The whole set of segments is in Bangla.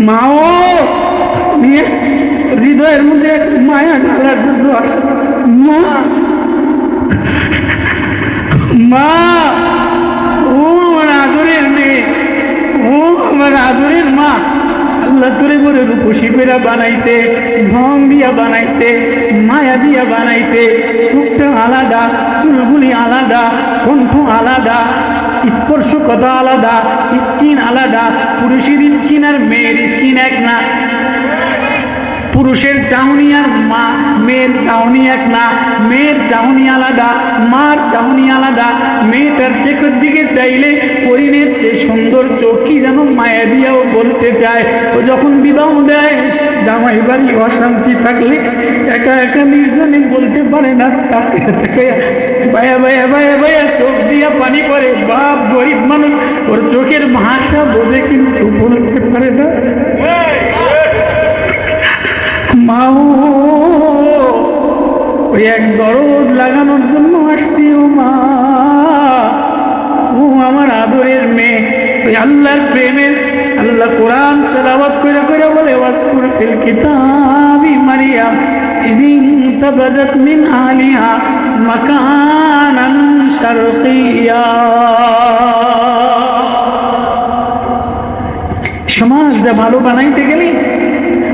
মাও নিয়ে হৃদয়ের মধ্যে এক মায়া ঢালার জন্য আসছে। মা, মা, ও আমার আদরের মেয়ে, ও আমার আদরের মা, আল্লাহ তোরে করে রূপসী পেরা বানাইছে, ঢং দিয়া বানাইছে, মায়া দিয়া বানাইছে, চোখটা আলাদা, চুলগুলি আলাদা, কণ্ঠ আলাদা, স্পর্শ কথা আলাদা, স্কিন আলাদা। পুরুষের স্কিন আর মেয়ের স্কিন এক না, পুরুষের চাহনি আর মেয়ের চাহনি এক না, মেয়ের চাহনি আলাদা, মার চাহনি আলাদা। মেয়েটার চোখের দিকে চাইলে হরিণের চেয়ে সুন্দর চোখ কি যেন মায়া দিয়াও বলতে চায়। ও যখন বিবাহ দেয়, জামাই বাড়ি অশান্তি থাকলে একা একা নির্জনে বলতে পারে না, তাকে ভাইয়া ভাইয়া ভাইয়া ভাইয়া চোখ দিয়া পানি করে। বাপ গরিব মানুষ, ওর চোখের ভাষা বোঝে কিন্তু বলতে পারে না। মাও ওই এক দরদ লাগানোর জন্য আসছি। ও মা, ও আমার আদরের মেয়ে, ওই আল্লাহর প্রেমের, আল্লাহ কোরআন তেলাওয়াত করে করে বলে ওয়াসকুর ফিল কিতাবি মারিয়াম ইযিন তাবাজাত মিন আলিহা মাকানান শারকিয়া। সমাজটা ভালো বানাইতে গেলে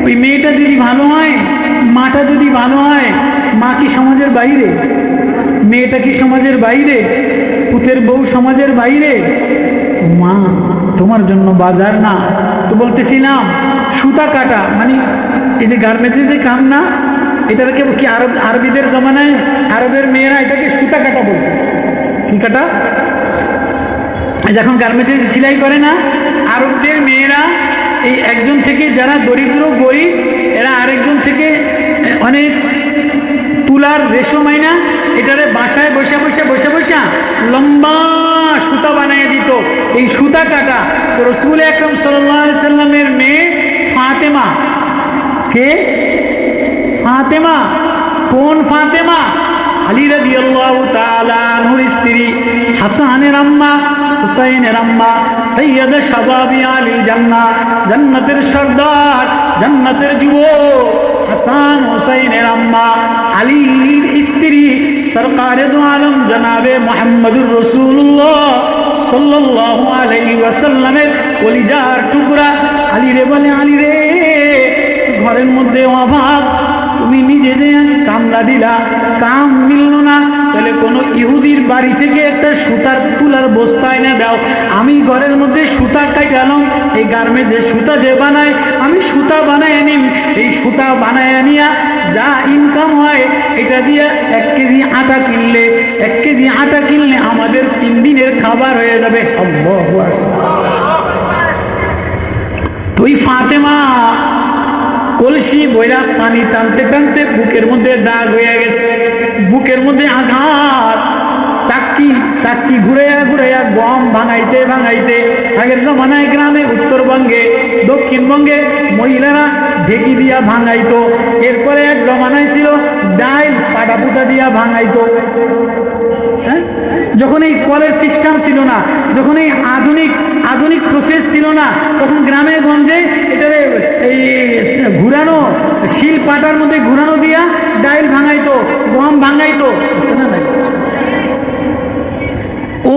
ওই মেয়েটা যদি ভালো হয়, মাটা যদি ভালো হয়, মা কি সমাজের বাইরে? মেয়েটা কি সমাজের বাইরে? পুতের বউ সমাজের বাইরে? মা তোমার জন্য বাজার না তো বলতেছিলাম, সুতা কাটা মানে এই যে গার্মেন্টসে যে কাম না, এটাকে কি আরবিদের জমানায় আরবের মেয়েরা এটাকে সুতা কাটা বলতো। কি কাটা? যখন গার্মেন্টসে সেলাই করে না, আরবদের মেয়েরা এই একজন থেকে যারা দরিদ্র গরিব, এরা আরেকজন থেকে অনেক তুলার রেশম আইনা এটারে বাসায় বসে বসে বসে বসে লম্বা সুতা বানিয়ে দিত। এই সুতা কাটা তো রাসূল আকরাম সাল্লাল্লাহু আলাইহি সাল্লামের মেয়ে ফাতেমা। কে ফাতেমা? কোন ফাতেমা? আলী রাদিয়াল্লাহু তাআলা আনহুর স্ত্রী, হাসানের আম্মা, হুসাইনের আম্মা, সৈয়দে শাবাবি আলী জান্নাত, জান্নাতের সর্দার, জান্নাতের যুবক হাসান হুসাইনের আম্মা, আলীর স্ত্রী, সরকারে দু আলম জনাবে মুহাম্মদুর রাসূলুল্লাহ সাল্লাল্লাহু আলাইহি ওয়াসাল্লামের কলিজার টুকরা। আলী রে বলে, আলী রে ঘরের মধ্যে অভাব, তুমি নিজে যে কামলা দিলা, কাম মিলল না, তাহলে কোনো ইহুদির বাড়ি থেকে একটা সুতার তুলার বস্তা এনে দাও, আমি ঘরের মধ্যে সুতা কাটালাম, এই গার্মেন্টসে সুতা যে বানায় আমি সুতা বানায় নিম, এই সুতা বানায় নিয়া যা ইনকাম হয় এটা দিয়ে 1 কেজি আটা কিনলে, 1 কেজি আটা কিনলে আমাদের 3 দিনের খাবার হয়ে যাবে। আল্লাহু আকবার। তুই ফাতেমা কলসি বইরা পানি টানতে টানতে বুকের মধ্যে দাগ হয়ে গেছে, বুকের মধ্যে আঘাত, চাক্কি ঘুরাইয়া ঘুরাইয়া গম ভাঙাইতে ভাঙাইতে। আগের জমানায় গ্রামে উত্তরবঙ্গে দক্ষিণবঙ্গে মহিলারা ঢেকি দিয়া ভাঙাইতো। এরপরে এক জমানায় ছিল ডাইল পাটা পুটা দিয়া ভাঙাইতো। যখন এই কলের সিস্টেম ছিল না, যখন এই আধুনিক প্রসেস ছিল না, তখন গ্রামে গঞ্জে এটারে এই ঘুরানো শিল পাটার মধ্যে ঘুরানো দিয়া ডাইল ভাঙাইতো, গম ভাঙাইতো।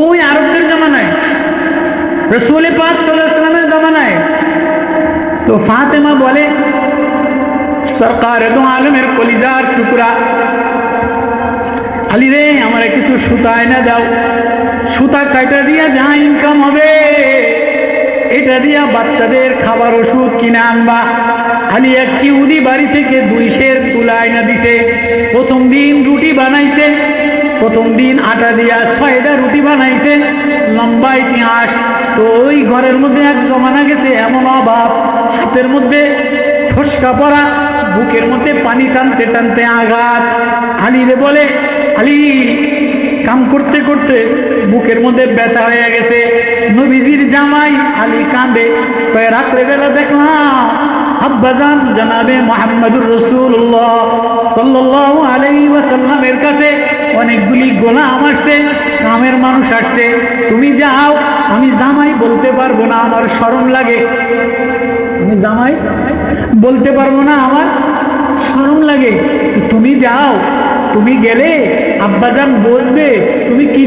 ওই আরবদের জামানায়, রাসূল পাক সাল্লাল্লাহু আলাইহি ওয়াসাল্লামের জামানায়। তো ফাতেমা বলে, সরকারে দু আলমের কলিজার টুকরা, আলী রে আমার কিছু সুতা এনে দাও, সুতা কাটা দিয়া যা ইনকাম হবে এটা দিয়া বাচ্চাদের খাবার ওষুধ কিনে আনবা। আলী এক ইহুদি বাড়ি থেকে 2 সের তুলা এনে দিছে। প্রথম দিন রুটি বানাইছে, প্রথম দিন আটা দিয়া 6টা রুটি বানাইছে। লম্বা ইতিহাস। তো ওই ঘরের মধ্যে এক জমানা গেছে এমন অভাব, হাতের মধ্যে ফসকা পড়া, বুকের মধ্যে পানি টানতে টানতে আঘাত। আলী রে বলে, আলী কাম করতে করতে বুকের মধ্যে ব্যথা হয়ে গেছে। নবীজির জামাই আলী কাঁদে, রাত্রে বেলা দেখলাম আব্বাজান জনাবে মুহাম্মদুর রাসূলুল্লাহ সাল্লাল্লাহু আলাইহি ওয়াসাল্লামের কাছে অনেকগুলি গোলাম আসছে, কামের মানুষ আসছে, তুমি যাও, আমি জামাই বলতে পারবো না, আমার শরম লাগে। আমি জামাই বলতে পারবো না, আমার শরম লাগে। তুমি যাও, তুমি গেলে আব্বাজান বসবে, তুমি কি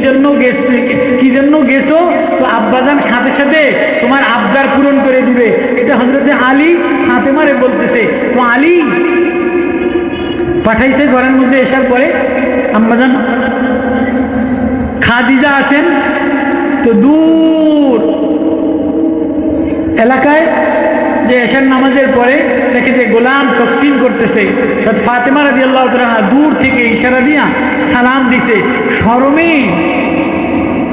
জন্য গেছো, তো আব্বাজান সাথে সাথে তোমার আবদার পূরণ করে দিবে। এটা হযরতে আলী ফাতেমারে বলতেছে। তো আলী পাঠাইছে ঘরের মধ্যে। আসার পরে আম্মাজান খাদিজা আছেন, তো দূর এলাকায় যে এশার নামাজের পরে দেখে যে গোলাম তকসিম করতেছে। ফাতেমা রাদিয়াল্লাহু তাআলা দূর থেকে ইশারা দিয়া সালাম দিছে। শরমে,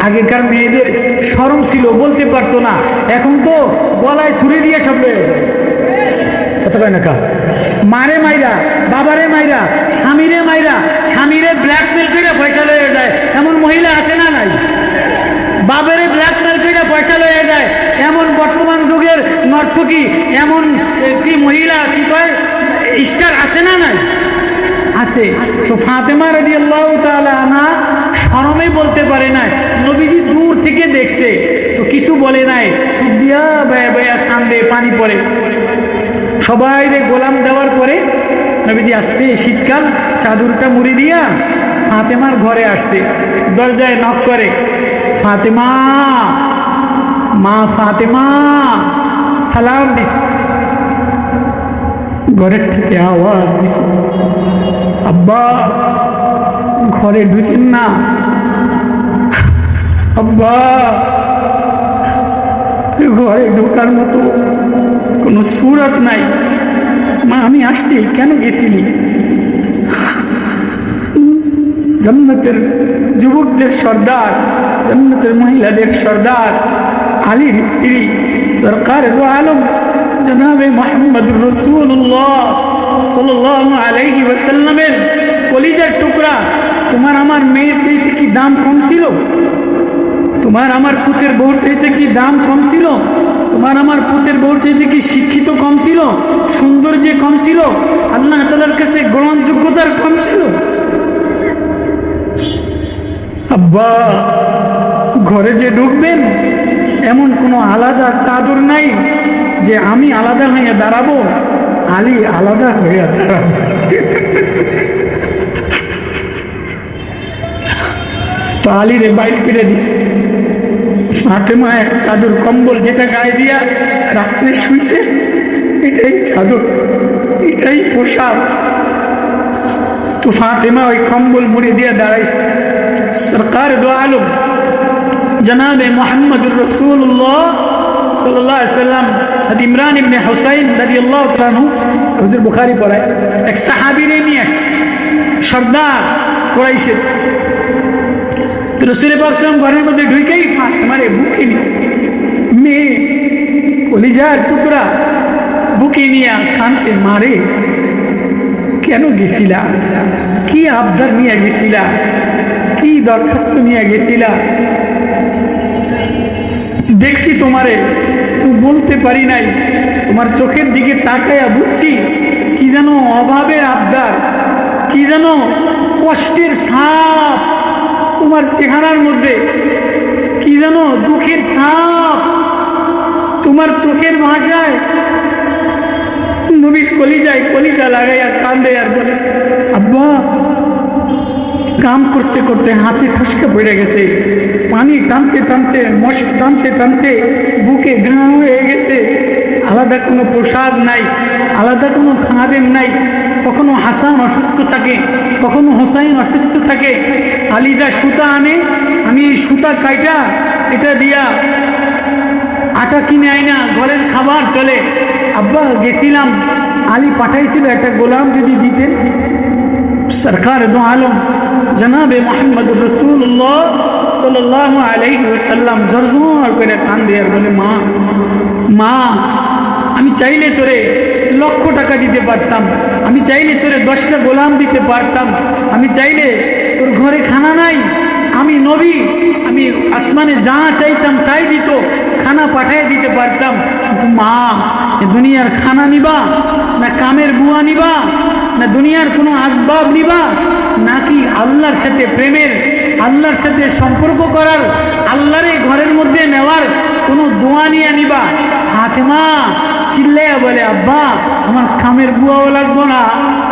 আগেকার মেয়েদের শরম ছিল, বলতে পারতো না। এখন তো গলায় ছুরি দিয়ে সব হয়ে যায়। কত কয় না কা মারে মাইরা, বাবারে মাইরা, স্বামীরে ব্ল্যাকমেল করে পয়সা লয়ে যায়, এমন মহিলা আছে না নাই? বাবারে ব্ল্যাকমেল করে পয়সা লয়ে যায়, এমন বর্তমান যুগের নর্তকী, এমন কি মহিলা, কি কয় স্টার আছে না নাই? আছে। তো ফাতেমা রাদিয়াল্লাহু তাআলা আনহা শরমে বলতে পারে না, নবীজি দূর থেকে দেখছে তো কিছু বলে নাই, চুপ দিয়া বেয়া কান্দে, পানি পড়ে। সবাই গোলাম দেওয়ার পরে নবীজি আসতে, শীতকাল, চাদরটা মুড়ি দিয়া ফাতেমার ঘরে আসছে। দরজায় নক করে, ফাতেমা, মা ফাতেমা, সালাম দিছে। ঘরের থেকে আওয়াজ দিছে, আব্বা ঘরে ঢুকেন না, আব্বা ঘরে ঢোকার মতো কোনো সুরত নাই। মা আমি আসছি, কেন গেছিলি? জান্নাতের যুবকদের সর্দার, জান্নাতের মহিলাদের সর্দার, আলীর স্ত্রী সরকার দো আলম জনাবে মুহাম্মদুর রাসূলুল্লাহ সাল্লাল্লাহু আলাইহি ওয়াসাল্লামের কলিজার টুকরা। তোমার আমার মেয়ের চাইতে কি দাম কম ছিল? তোমার আমার পুতের বউর চাইতে কি দাম কম ছিল? তোমার আমার পুতের বউর চাইতে কি শিক্ষিত কম ছিল? সৌন্দর্যে কম ছিল? আল্লাহ তাআলার কাছে গ্রহণযোগ্যতার কম ছিল? আব্বা ঘরে যে ঢুকবেন এমন কোনো আলাদা চাদর নাই যে আমি আলাদা হয়ে দাঁড়াবো, আলী আলাদা হয়ে দাঁড়াবো। তো আলীরে বাইর করে দিছে। ফাতেমা এক চাদর কম্বল যেটা গায়ে দিয়া রাত্রে শুইছে, এটাই চাদর, এটাই পোশাক। তো ফাতেমা ওই কম্বল মুড়ি দিয়ে দাঁড়াইছে। সরকার দো আলম জনাবে মুহাম্মদুর রাসূলুল্লাহ সাল্লাল্লাহু আলাইহি ওয়াসাল্লাম, ইমরান ইবনে হুসাইন রাদিয়াল্লাহু তাআলা আনহু, হুজুর বুখারী পড়ায়, এক সাহাবীরে নিয়ে আসছে, সর্দার কুরাইশের। তো রাসূল পাক সাল্লাল্লাহু আলাইহি ওয়াসাল্লাম ঘরের মধ্যে ঢুকেই ফাতেমারে বুকে নিছে। মেয়ে কলিজার টুকরা, বুকে নিয়ে কাঁদতে, মারে কেন গেছিলা? কি আবদার নিয়ে গেছিলা? কি দরখাস্ত নিয়ে গেছিলা? দেখছি তোমারে, বলতে পারি নাই। তোমার চোখের দিকে তাকায়া বুঝছি কি যেন অভাবের আবদার, কি যেন কষ্টের ছাপ তোমার চেহারার মধ্যে, কি যেন দুঃখের ছাপ তোমার চোখের ভাষায়। নবীর কলিজা লাগাইয়া কান্দে আর বলে, আব্বা কাম করতে করতে হাতে ঠসকা পড়ে গেছে, পানি টানতে টানতে, মশক টানতে টানতে বুকে ঘা হয়ে গেছে। আলাদা কোনো পোশাক নাই, আলাদা কোনো খাদেম নাই। কখনো হাসান অসুস্থ থাকে, কখনো হোসাইন অসুস্থ থাকে। আলীরা সুতা আনে, আমি এই সুতা কাইটা এটা দিয়া আটা কিনে আই না, ঘরের খাবার চলে। আব্বা গেছিলাম, আলী পাঠাইছিল একটা গোলাম যদি দিতেন। সরকার দো আলম জনাবে মুহাম্মদুর রাসূলুল্লাহ সাল্লাল্লাহু আলাইহি ওয়াসাল্লাম জরজর করে কান্দে আর বলে, মা মা আমি চাইলে তোরে লক্ষ টাকা দিতে পারতাম, আমি চাইলে তোরে 10টা গোলাম দিতে পারতাম, আমি চাইলে তোর ঘরে খানা নাই, আমি নবী, আমি আসমানে যা চাইতাম তাই দিত, খানা পাঠিয়ে দিতে পারতাম। কিন্তু মা, দুনিয়ার খানা নিবা না কামের বুয়া নিবা, না দুনিয়ার কোনো আসবাব নিবা, নাকি আল্লাহর সাথে প্রেমের, আল্লাহর সাথে সম্পর্ক করার, আল্লাহর ঘরের মধ্যে নেওয়ার কোনো দোয়া নিয়ে নিবা? ফাতেমা চিল্লাইয়া বলে, আব্বা আমার কামের বুয়াও লাগবো না,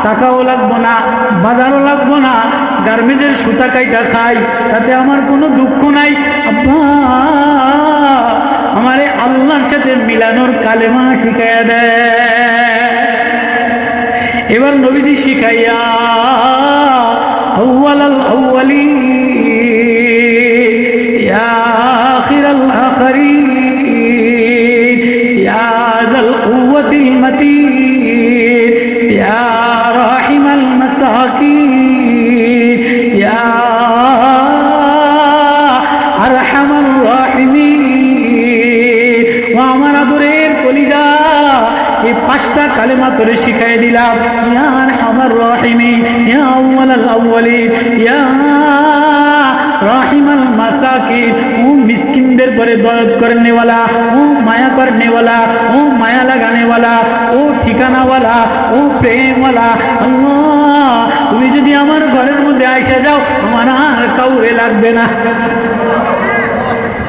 টাকাও লাগবো না, বাজারও লাগবো না, গার্মেজের সুতা কাইটা খাই, তাতে আমার কোনো দুঃখ নাই। আব্বা আমারে আল্লাহর সাথে মিলানোর কালেমা শিখাইয়া দেয়। এবার নবীজি শিখাইয়া আউয়ালাল আউয়ালিন ইয়া আখিরাল আখিরিন ইয়া যাল কুওয়াতিল মাতিন ইয়া রাহিমাল মাসাকিন ইয়া আরহামার রাহিমিন। ও আমার আদরের কলিজা, এই 5টা কালেমা তোরে শিখাই দিলাম। ইয়া আরহামার রাহিমিন, ইয়া আউয়ালাল আউয়ালিন, ইয়া রাহিমাল মাসাকিন, ও মিসকিনদের পরে দরদ করনে वाला, ও মায়া করনে वाला, ও মায়া লাগানে वाला, ও ঠিকানা वाला, ও প্রেম वाला। আল্লাহ তুমি যদি আমার ঘরের মধ্যে আইসা যাও, আমার আর কাউরে লাগবে না।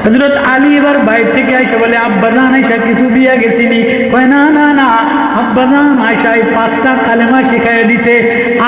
হযরত আলী এবার বাইরে থেকে আইসা বলে, আব্বাজান আইসা কিছু দিয়া গেছিনি? কয় না না না, আব্বাজান আইসা এই 5টা কালেমা শিখাইয়া দিছে।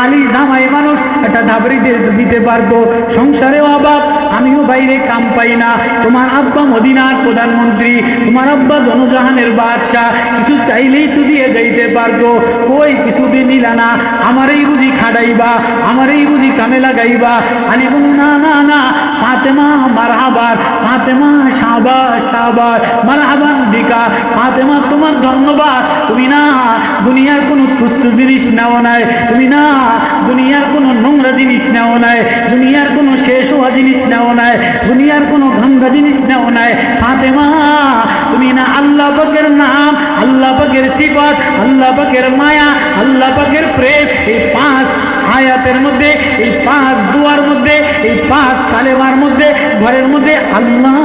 আলী জামাই মানুষ, একটা ধাবরি দিতে পারতো, সংসারেও অভাব, আমিও বাইরে কাম পাই না। তোমার আব্বা মদিনার প্রধানমন্ত্রী, তোমার আব্বা জনজাহানের বাদশাহ, কিছু চাইলেই তো দিয়ে যাইতে পারতো, কই কিছুদিন নিলা না, আমারই বুঝি খাড়াইবা, আমারই বুঝি কামে লাগাইবা? আলী বলল, না না না, ফাতেমা মারহাবার, ফাতেমা শাবাশ শাবাশ, মারহাবান বিকা, ফাতেমা তোমার ধন্যবাদ। তুমি না দুনিয়ার কোনো তুচ্ছ জিনিস নেও নাই, তুমি না দুনিয়ার কোনো নোংরা জিনিস নেও নাই, দুনিয়ার কোনো শেষ হওয়া জিনিস নেও নাই, দুনিয়ার কোনো ভাঙ্গা জিনিস নেও নাই। ফাতেমা তুমি না আল্লাহ পাকের নাম, আল্লাহ পাকের সিফাত, আল্লাহ পাকের মায়া, আল্লাহ পাকের প্রেম, এই 5 আয়াতের মধ্যে, এই 5 দুয়ার মধ্যে, এই 5 কালেমার মধ্যে ঘরের মধ্যে আল্লাহ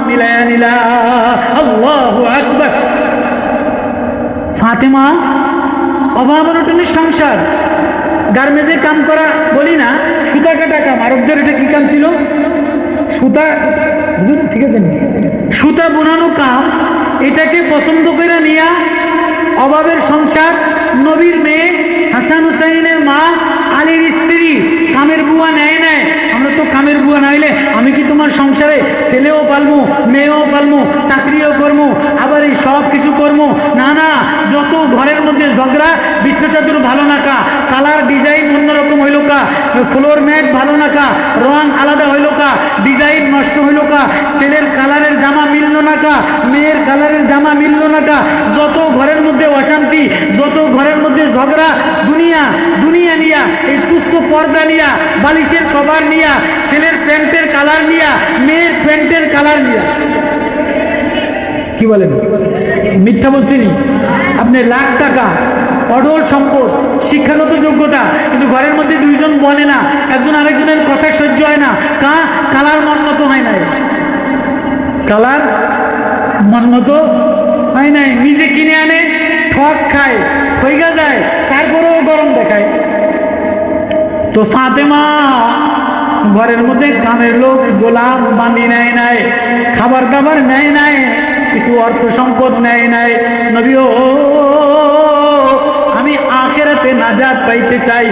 মিলায়া নিলা। আল্লাহু আকবার। ফাতেমা অভাব অনটনের সংসার, গার্মেজে কাম করা বলি না, সুতা কাটা কাম। আরবদের এটা কি কাম ছিল? সুতা, ঠিক আছে, সুতা বোনানো কাম। এটাকে পছন্দ করে নিয়া অভাবের সংসার, নবীর মেয়ে হাসান হুসাইনের মা, আলীর স্ত্রী কামের বুয়া নেয় নেয়। আমরা তো কামের বুয়া নাইলে আমি কি তোমার সংসারে ছেলেও পালবো, মেয়েও পালবো, চাকরিও করবো, আবার এই সব কিছু করবো? না না, যত ঘরের মধ্যে ঝগড়া, বিছনা চাদর ভালো না কা, কালার ডিজাইন অন্যরকম হইল কা, ফ্লোর ম্যাট ভালো না কা, রং আলাদা হইল কা, ডিজাইন নষ্ট হইল কা, ছেলের কালারের জামা মিলল না কা, মেয়ের কালারের জামা মিলল না কা, যত ঘরের মধ্যে অশান্তি, যত ঘরের মধ্যে ঝগড়া, দুনিয়া দুনিয়া নিয়া, এই তুচ্ছ পর্দা নিয়া, বালিশের কভার নিয়া, ছেলের প্যান্টের কালার নিয়া, মেয়ের প্যান্টের কালার নিয়া। কি বলেন? মিথ্যা বলছিনি? আপনি লাখ টাকা, অঢল সম্পদ, শিক্ষাগত যোগ্যতা, কিন্তু ঘরের মধ্যে 2 জন বলে না, একজন আরেকজনের কথা সহ্য হয় না। কালার মনমতো হয় নাই, কালার মনমতো হয় নাই, নিজে কিনে আনে, ঠক খায়, হইগা যায়, তারপরেও গরম দেখায়। তো ফাতেমা ঘরের মধ্যে কামের লোক, গোলাম বান্ধি নেয় নাই, খাবার দাবার নেয় নাই, কিছু অর্থ সম্পদ নেয় নাই। নবীও আমি আখেরাতে নাজাত পাইতে চাই,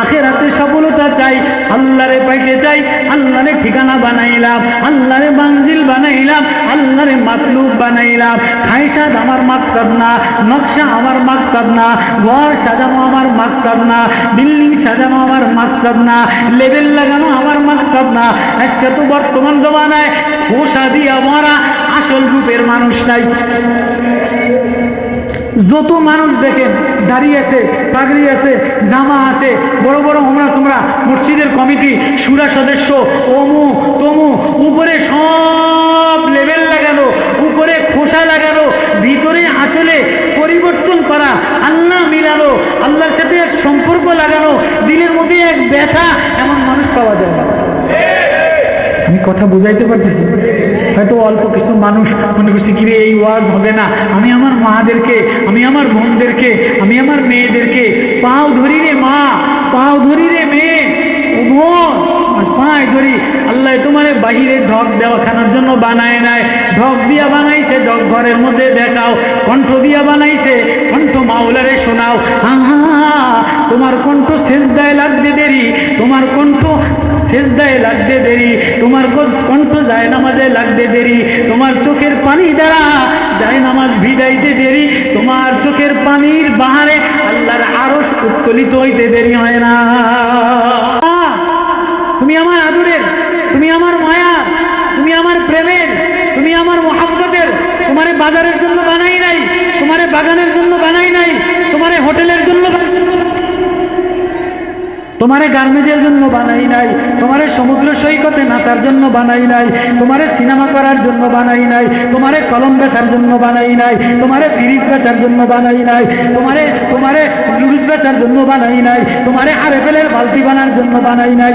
আখেরাতে সফলতা চাই, আল্লাহরে পাইতে চাই, আল্লাহরে ঠিকানা বানাইলাম, আল্লাহরে মানজিল বানাইলাম, আল্লাহরে মাতলুব বানাইলাম। খাইসাদ আমার মাকসাদ না, নকশা আমার মাকসাদ না, ঘর সাজানো আমার মাকসাদ না, বিল্ডিং সাজানো আমার মাকসাদ না, লেবেল লাগানো আমার মাকসাদ না। আজকে তো বর্তমান জমানায় খোসা দিয়া মরা আসল রূপের মানুষ নাই। যত মানুষ দেখেন দাড়ি আছে, পাগড়ি আছে, জামা আছে, বড় বড় হোমরা সোমরা, মসজিদের কমিটি, সুরা সদস্য, অমু তমু, উপরে সব লেবেল লাগানো, উপরে খোসা লাগানো, ভিতরে আসলে পরিবর্তন করা, আল্লাহ মিলানো, আল্লাহর সাথে এক সম্পর্ক লাগানো, দিলের মধ্যে এক ব্যথা, এমন মানুষ পাওয়া যায় না। আমি কথা বুঝাইতে পারতেছি? হয়তো অল্প কিছু মানুষ মনে করছি কি এই ওয়াজ হবে না। আমি আমার মাদেরকে, আমি আমার বোনদেরকে, আমি আমার মেয়েদেরকে পাও ধরি রে মা, পাও ধরি রে মেয়ে, ও বোন, পায়ে ধরি, আল্লাহ তোমারে বাহিরে ঢক দেখানোর জন্য বানায় নাই, ঢক দিয়া বানাইছে, ঢক ঘরের মধ্যে দেখাও। কণ্ঠ দিয়া বানাইছে, কণ্ঠ মাওলারে শোনাও। তোমার কণ্ঠ সেজদায় লাগতে দেরি, তোমার কণ্ঠ সেজদায় লাগতে দেরি, তোমার কণ্ঠ যায় নামাজে লাগতে দেরি, তোমার চোখের পানি দ্বারা যায় নামাজ ভিজাইতে দেরি, তোমার চোখের পানির বাহারে আল্লাহর আরশ উত্তোলিত হইতে দেরি হয় না। তুমি আমার আদরের, তুমি আমার মায়ার, তুমি আমার প্রেমের, তুমি আমার মোহাব্বতের। তোমারে বাজারের জন্য বানাই নাই, তোমারে বাগানের জন্য বানাই নাই, তোমারে হোটেলের জন্য, তোমারে গার্মেন্টসের জন্য বানাই নাই, তোমারে সমুদ্র সৈকতে নাচার জন্য বানাই নাই, তোমারে সিনেমা করার জন্য বানাই নাই, তোমারে কলম বেচার জন্য বানাই নাই, তোমারে ফ্রিজ বেচার জন্য বানাই নাই, তোমারে তোমারে লুডুস বেচার জন্য বানাই নাই, তোমারে আরএফএলের বালতি বানার জন্য বানাই নাই।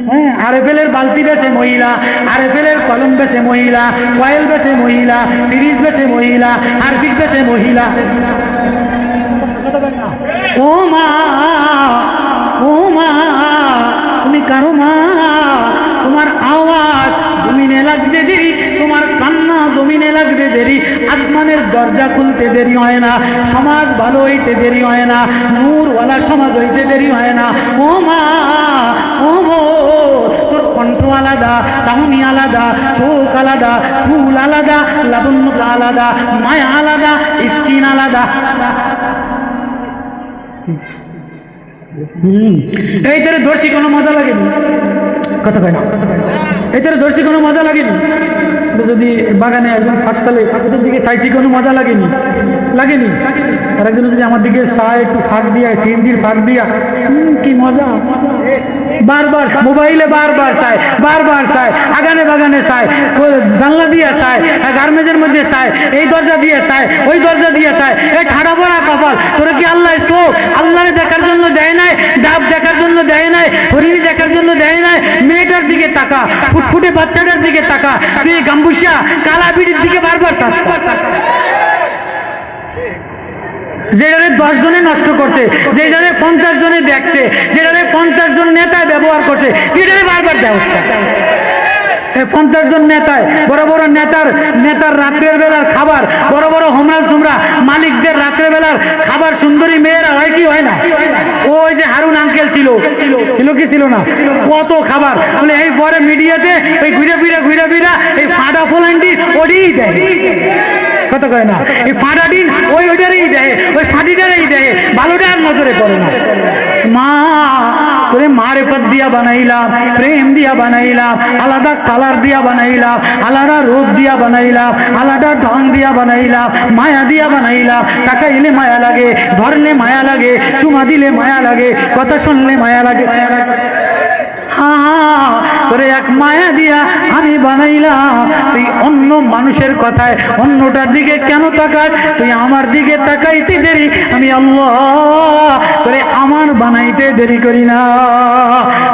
হ্যাঁ, আরএফএলের বালতি বেচে মহিলা, আরএফএলের কলম বেচে মহিলা, কয়েল বেচে মহিলা, ফ্রিজ বেচে মহিলা, হারপিক বেচে মহিলা। ও মা, ও মা, তুমি কারো মা, তোমার আওয়াজ জমিনে লাগতে দেরি, তোমার কান্না জমিনে লাগতে দেরি, আসমানের দরজা খুলতে দেরি হয় না, সমাজ ভালো হইতে দেরি হয় না, নূরওয়ালা সমাজ হইতে দেরি হয় না। ও মা, ও মো, তোর কণ্ঠ আলাদা, চাহনি আলাদা, চোখ আলাদা, চুল আলাদা, লাবণ্যতা আলাদা, মায়া আলাদা, স্কিন আলাদা। এই তোরে ধরছি কোনো মজা লাগেনি, কথা কয় না, এই তোরে ধরছি কোনো মজা লাগেনি। যদি বাগানে একজন ফাঁকতালে ফাঁকের দিকে চাইছি কোনো মজা লাগেনি, লাগেনি। আর একজন যদি আমার দিকে চায় একটু ফাঁক দিয়া, সিএনজির ফাঁক দিয়া, কি মজা। বারবার মোবাইলে বারবার চায়, বারবার চায়, আগানে বাগানে চায়, জানলা দিয়ে চায়, গার্মেন্টের মধ্যে চায়, এই দরজা দিয়ে চায়, ওই দরজা দিয়ে চায়। এই ঠাড়া পড়া কপাল, তোরা কি আল্লাহ চোখ আল্লাহরে দেখার জন্য দেয় নাই, ডাব দেখার জন্য দেয় নাই, হরিণী দেখার জন্য দেয় নাই? মেয়েটার দিকে তাকা, ফুটফুটে বাচ্চাটার দিকে তাকা, তুই গাম্বুসিয়া কালা বিড়ির দিকে বারবার চাস। যেটারে 10 জনে নষ্ট করছে, যেটারে 50 জনে দেখছে, যেটারে 50 জন নেতায় ব্যবহার করছে, এটারে বারবার দেওয়া। 50 জন নেতায়, বড় বড় নেতার রাত্রের বেলার খাবার, বড় বড় হোমরা সুমরা মালিকদের রাত্রের বেলার খাবার, সুন্দরী মেয়েরা হয় কি হয় না? ওই যে হারুন আঙ্কেল ছিল কি ছিল না? কত খাবার বলে এই পরে মিডিয়াতে ওই ঘুরে ফিরা এই ফাটা ফোলান্ডি ওটাই দেয়, কথা কয় না? এই ফাটা দিন ওইটারই দেয়, ওই ফাটিটারই দেয়, ভালোটা আর নজরে পড়ে না। মা, তোরে মারেফত দিয়া বানাইলাম, প্রেম দিয়া বানাইলাম, আলাদা কালার দিয়া বানাইলাম, আলাদা রূপ দিয়া বানাইলাম, আলাদা ঢং দিয়া বানাইলাম, মায়া দিয়া বানাইলাম। তাকাইলে মায়া লাগে, ধরলে মায়া লাগে, চুমা দিলে মায়া লাগে, কথা শুনলে মায়া লাগে। তোরে এক মায়া দিয়া আমি বানাইলাম, তুই অন্য মানুষের কথায় অন্যটার দিকে কেন তাকাস? তুই আমার দিকে তাকাইতে দেরি, আমি আল্লাহ তোরে আমার বানাইতে দেরি করি না।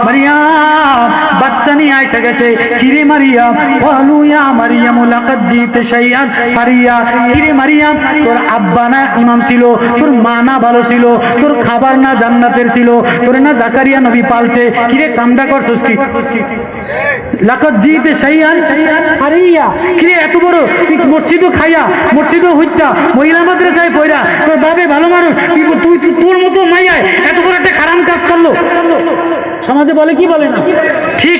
মারিয়াম বাচ্চা নিয়ে আইসা গেছে, কিরে মারিয়াম, বলু ইয়া মারিয়াম লাকাদ জিতে শাইআন ফারিয়া। কিরে মারিয়াম, তোর আব্বা না ইমাম ছিল, তোর মা না ভালো ছিল, তোর খাবার না জান্নাতের ছিল, তোরে না জাকারিয়া নবী পালছে, কিরে কামটা করছস কি? লাকাদ জিতে শাইআন ফারিয়া। কিরে এত বড় তুই মসজিদও খাইয়া, মসজিদও হইতা, মহিলা মাদ্রাসায় পয়রা, তোর বাবে ভালো মানুষ, তুই তোর মতো মাইয়ায় এত বড় একটা খারাপ কাজ করলো। সমাজে বলে কি বলে না? ঠিক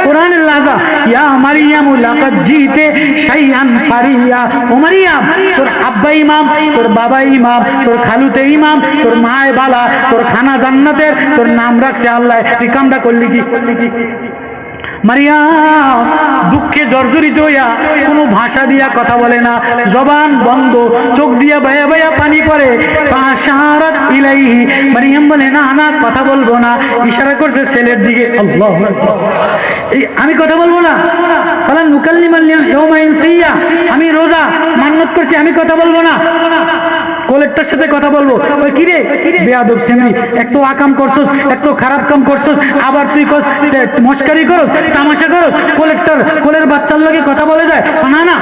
কোরআনের লাজা, ইয়া মারিয়াম লাকাদ জিতে শাইআন ফারিয়া। ও মারিয়াম, তোর আব্বা ইমাম, তোর বাবা ইমাম, তোর খালুতে ইমাম, তোর মায় বালা, তোর খানা জান্নাতের, তোর নাম রাখছে আল্লাহ, তুই কামটা করলি কি? মারিয়াম দুঃখে জর্জরিত হইয়া কোনো ভাষা দিয়া কথা বলে না, জবান বন্ধ, চোখ দিয়া বায়া বায়া পানি পড়ে। ফাশারাত ইলাইহি, মারিয়াম বলে না না কথা বলবো না, ইশারা করছে ছেলের দিকে। আল্লাহু আকবার, এই আমি কথা বলবো না। ফালান নুকাল্লিমাল ইয়াওমা ইনসিয়া, আমি রোজা মান্নত করছি, আমি কথা বলবো না, কোলেক্টর সাথে কথা বলবো। ওই কিরে বেয়াদব সেমনি, এক তো আকাম করছস, এক তো খারাপ কাম করছস, আবার তুই কস মস্কারি করস, তামাশা করস। কোলেক্টর কোলের বাচ্চার লগে কথা বলে যায় না?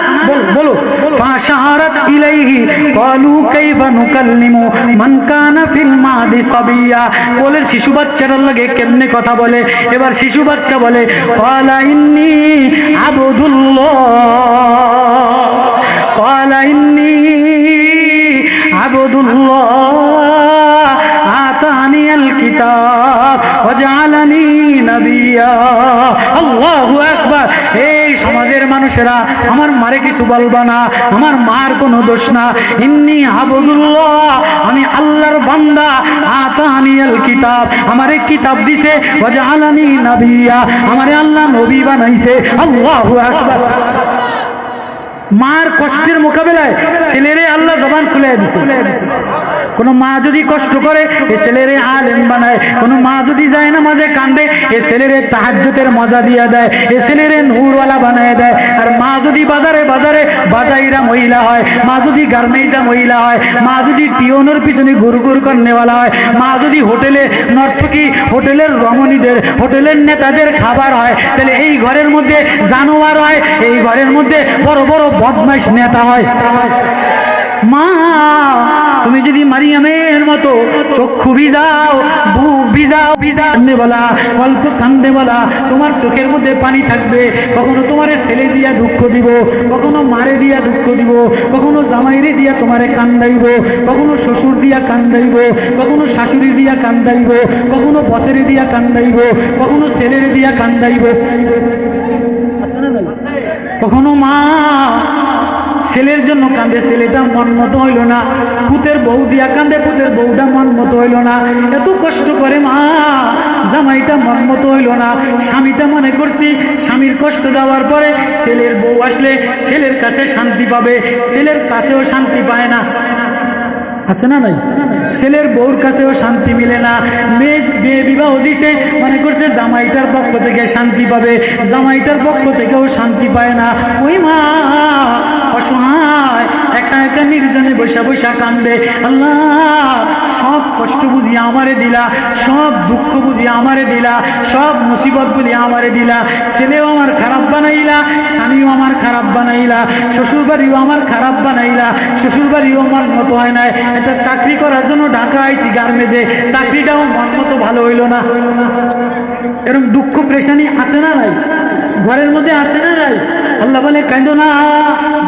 বলো ফাশারাত ইলাইহি ক্বালু কাইফা নুকাল্লিমু মান কানা ফিল মাদি সাবিয়া। কোলের শিশু বাচ্চাটার লাগে কেমনে কথা বলে? এবার শিশু বাচ্চা বলে ক্বালা ইন্নী আবদুল্লাহ, ক্বালা ইন্নী আবদুল্লাহ আতানিয়াল কিতাব ওয়া জাআলানি নাবিয়্যা। আল্লাহু আকবার। এই সমাজের মানুষেরা আমার মারে কিছু বলবা না, আমার মার কোনো দোষ না। ইন্নী আবদুল্লাহ, আমি আল্লাহর বান্দা। আতানিয়াল কিতাব, আমারে কিতাব দিছে। ওয়া জাআলানি নাবিয়্যা, আমারে আল্লাহ নবী বানাইছে। আল্লাহু আকবার। মার কষ্টের মোকাবেলায় ছেলেরে আল্লাহ জবান খুলে দিছে। কোন মা যদি কষ্ট করে এ ছেলেরে আলেম বানায়, কোন মা যদি যায় না মাঝে কান্দে এ ছেলেরে তাহাজ্জুদের মজা দিয়া দেয়, এ ছেলেরে নূরওয়ালা বানায় দেয়। আর মা যদি বাজারে বাজারে বাজাইরা মহিলা হয়, মা যদি গার্মেন্টসা মহিলা হয়, মা যদি টিওনোর পিছনে গুরগুর করনেওয়ালা হয়, মা যদি হোটেলে নর্তকী, হোটেলের রমণীদের, হোটেলের নেতাদের খাবার হয়, তাহলে এই ঘরের মধ্যে জানোয়ার হয়, এই ঘরের মধ্যে বড় বড় বদমাইশ নেতা হয়। মা তুমি যদি মারিয়ামের মতো চক্ষু ভিজাও, বুক ভিজাও, কান্দে বলা, অল্প কান্দে বলা, তোমার চোখের মধ্যে পানি থাকবে। কখনো তোমারে ছেলে দিয়া দুঃখ দিব, কখনো মারে দিয়া দুঃখ দিব, কখনো জামাইরে দিয়া তোমারে কান্দাইব, কখনো শ্বশুর দিয়া কান্দাইব, কখনো শাশুড়ি দিয়া কান্দাইব, কখনো বসেরে দিয়া কান্দাইব, কখনো ছেলেরে দিয়া কান্দাইব। কখনো মা ছেলের জন্য কান্দে, ছেলেটা মন মতো হইল না। পুতের বউ দিয়া কান্দে, পুতের বউটা মন মতো হইল না। এত কষ্ট করে মা, জামাইটা মন মতো হইল না। স্বামীটা মনে করছি স্বামীর কষ্ট দেওয়ার পরে ছেলের বউ আসলে ছেলের কাছে শান্তি পাবে, ছেলের কাছেও শান্তি পায় না। আছে না নাই? ছেলের বউর কাছেও শান্তি মিলে না। মেয়ে বিবাহ দিছে, মনে করছে জামাইটার পক্ষ থেকে শান্তি পাবে, জামাইটার পক্ষ থেকেও শান্তি পায় না। ওই মা অসহায় একা একা নির্জনে বৈশা বৈশা কান্দে। আল্লাহ সব কষ্ট বুঝিয়ে আমারে দিলা, সব দুঃখ বুঝিয়ে আমারে দিলা, সব মুসিবত বলি আমারে দিলা। ছেলেও আমার খারাপ বানাইলা, স্বামীও আমার খারাপ বানাইলা, শ্বশুর বাড়িও আমার খারাপ বানাইলা, শ্বশুর বাড়িও আমার মতো হয় নাই। একটা চাকরি করার জন্য ঢাকা আইছি গার্মেন্টসে, চাকরিটাও মন মতো ভালো হইল না। এরকম দুঃখ প্রেশানি আছে না নাই? ঘরের মধ্যে আছে না নাই? আল্লাহ বলে কাঁদো না,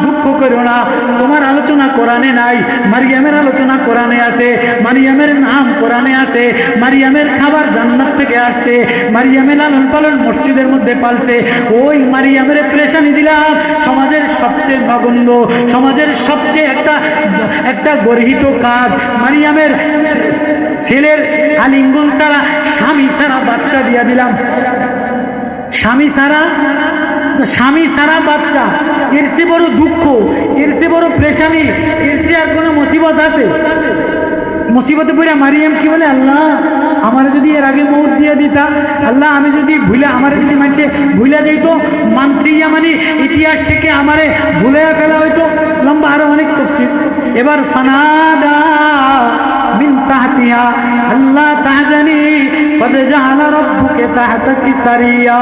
দুঃখ করো না। তোমার আলোচনা কোরআনে নাই, মারিয়ামের আলোচনা কোরআনে আছে, মারিয়ামের নাম কোরআনে আছে, মারিয়ামের খাবার জান্নাত থেকে আসছে, মারিয়ামের লালন পালন মসজিদের মধ্যে পালছে। ওই মারিয়ামের প্রেশানি দিলাম সমাজের সবচেয়ে নগণ্য, সমাজের সবচেয়ে একটা গর্হিত কাজ। মারিয়ামের ছেলের আলিঙ্গন ছাড়া, স্বামী ছাড়া বাচ্চা দিয়া দিলাম। স্বামী ছাড়া বাচ্চা, এর চেয়ে বড় দুঃখ, এর চেয়ে বড় প্রেশানি, এর চেয়ে আর কোনো মুসিবত আছে? মুসিবতে পড়ে মারিয়াম কি বলে, আল্লাহ আমার যদি এর আগে মৌত দিয়ে দিতা, আল্লাহ আমি যদি আমার যদি মানুষে ভুলে যেত, মানসিয়া মানে ইতিহাস থেকে আমারে ভুলে ফেলা হইতো। লম্বা আরো অনেক তফসির। এবার ফানাদা মিন তাহতিহা আল্লাহ তাহজানি কদ জাআলা রাব্বুকা তাহতাকি সারিয়া।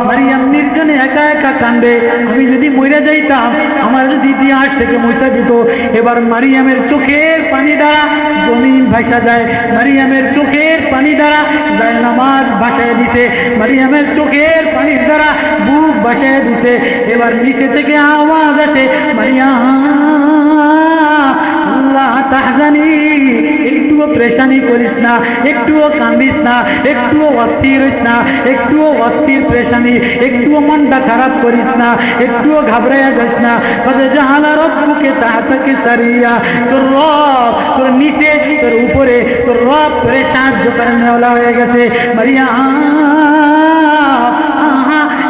মারিয়াম নির্জনে একা একা কান্দে, আমি যদি মরে যাইতাম, আমার যদি ইতিহাস থেকে মুছে দিত। এবার মারিয়ামের চোখের পানি দ্বারা জমিন ভাসা যায়, মারিয়ামের চোখের পানি দ্বারা যায় নামাজ ভাসায় দিছে, মারিয়ামের চোখের পানির দ্বারা বুক ভাসায় দিছে। এবার নিচে থেকে আওয়াজ আসে, মারিয়াম আল্লাহ তাহজানি, একটুও প্রেশানি করিস না, একটুও কান্দিস না, একটুও অস্থির হইস না, একটুও অস্থির প্রেশানি, একটুও মনটা খারাপ করিস না, একটুও ঘাবড়াইয়া যাস না। কদে জাআলা রাব্বুকা তাহতাকি সারিয়া, তোর রব তোর নিচে তোর উপরে, তোর রব তোরে সাহায্য করার হয়ে গেছে। মারিয়াম,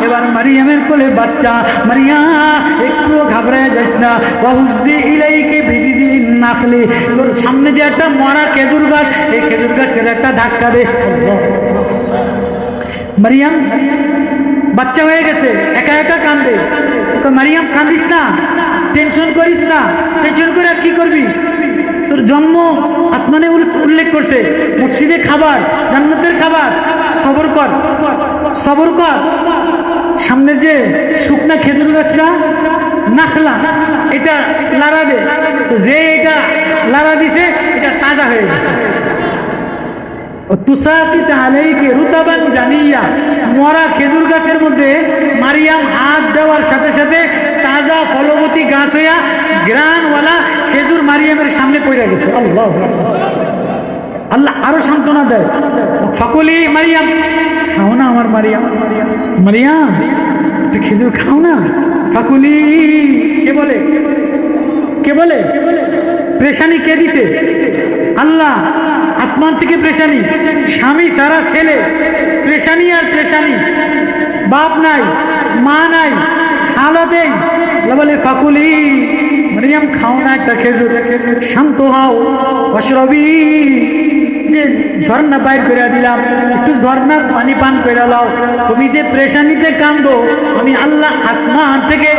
এবার মারিয়ামের কোলে বাচ্চা। মারিয়াম একটুও ঘাবড়ায় যাস না। ওয়াহুজ্জি ইলাইকি বিজিজিন নাখলি, তোর সামনে যে একটা মরা খেজুর গাছ, এই খেজুর গাছটার একটা ধাক্কা দে। মারিয়াম বাচ্চা হয়ে গেছে, একা একা কান্দে। তো মারিয়াম কান্দিস না, টেনশন করিস না, টেনশন করে আর কি করবি? তোর জন্ম আসমানে উল্লেখ করছে, মসজিদে খাবার, জান্নাতের খাবার। সবর কর, সবর কর। সামনে যে শুকনা খেজুর গাছটা, নাখলা, এটা লাড়া দে, তো যে এটা লাড়া দিছে এটা তাজা হয়ে গেছে। তুসাকিত আলাইকে রুতাবান জানিয়া, মরা খেজুর গাছের মধ্যে মারিয়াম হাত দেওয়ার সাথে সাথে তাজা ফলবতী গাছ হইয়া গ্রানওয়ালা খেজুর মারিয়ামের সামনে পড়ে গেছে। আল্লাহ আল্লাহ আরো সান্ত্বনা দেয়, ফাকুলি মারিয়াম, খাও না আমার মারিয়াম, মারিয়াম তুই খেজুর খাও না, ফাকুলি। কে বলে? কে বলে? প্রেশানি কে দিছে? আল্লাহ। আসমান থেকে প্রেশানি, স্বামী সারা ছেলে, প্রেশানি আর প্রেশানি, বাপ নাই, মা নাই, আলাদেই বলে ফাকুলি মারিয়াম খাও না একটা খেজুর, শান্ত হও, অশ্রবি, যে ঝর্ণা বাইর করে দিলাম, একটু ঝর্ণার পানি পান করে লাও। তুমি যে প্রেশানিতে কান্দো, আমি আল্লাহ আসমান থেকে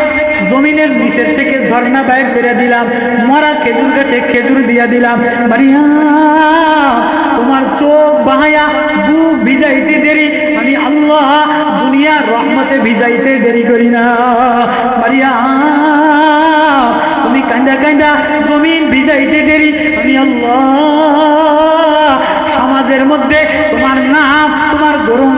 জমিনের নিচের থেকে ঝর্ণা বাইর করে দিলাম, মরা খেজুর গাছে খেজুর দিয়া দিলাম। মারিয়াম তোমার চোখ বাহায়া বুক ভিজাইতে দেরি, আমি আল্লাহ দুনিয়ার রহমতে ভিজাইতে দেরি করি না। মারিয়াম তুমি কান্দা কান্দা জমিন ভিজাইতে দেরি, আমি আল্লাহ সমাজের মধ্যে তোমার নাম, তোমার গরম